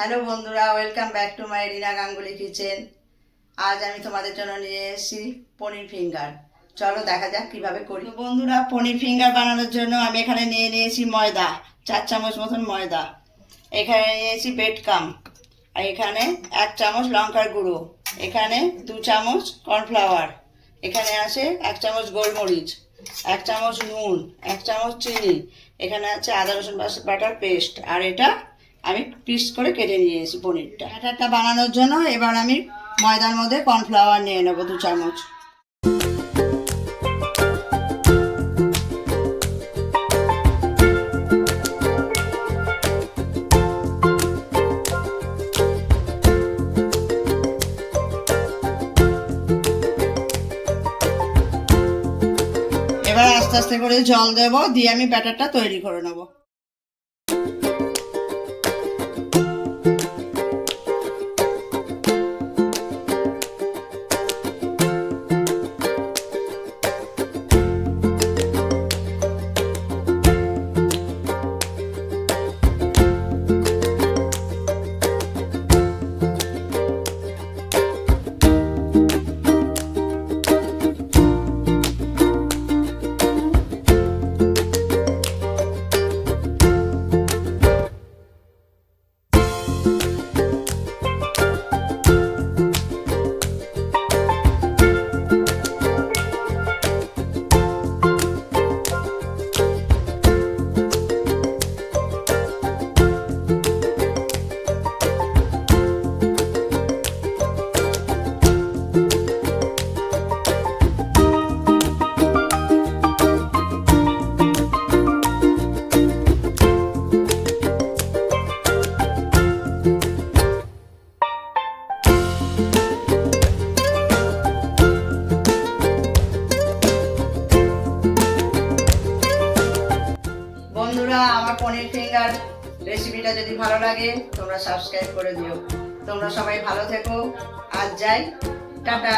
Hello বন্ধুরা, welcome back to my Rina Ganguly kitchen. আজ আমি তোমাদের জন্য নিয়ে এসেছি পনির ফিঙ্গার। চলো দেখা যাক কিভাবে করি। বন্ধুরা, পনির ফিঙ্গার বানানোর জন্য আমি এখানে নিয়ে নিয়েছি ময়দা, 4 চামচ মতন ময়দা। এখানে নিয়েছি বেডকাম, আর এখানে 1 চামচ লঙ্কার গুঁড়ো, এখানে 2 চামচ কর্নফ্লাওয়ার, এখানে আছে 1 চামচ গোলমরিচ, 1 চামচ নুন, 1 চামচ চিনি, এখানে আছে আদা রসুন বাটার পেস্ট, আর এটা আমি পিস করে কেটে নিয়েছি পনিরটা। ব্যাটারটা বানানোর জন্য এবার আমি ময়দার মধ্যে কর্নফ্লাওয়ার নিয়ে নেবো 2 চামচ। এবার আস্তে আস্তে করে জল দেব, দিয়ে আমি ব্যাটারটা তৈরি করে নেবো। বন্ধুরা, আমার পনির ফিঙ্গার রেসিপিটা যদি ভালো লাগে তোমরা সাবস্ক্রাইব করে দিও। তোমরা সবাই ভালো থেকো। আজ যাই, টাটা।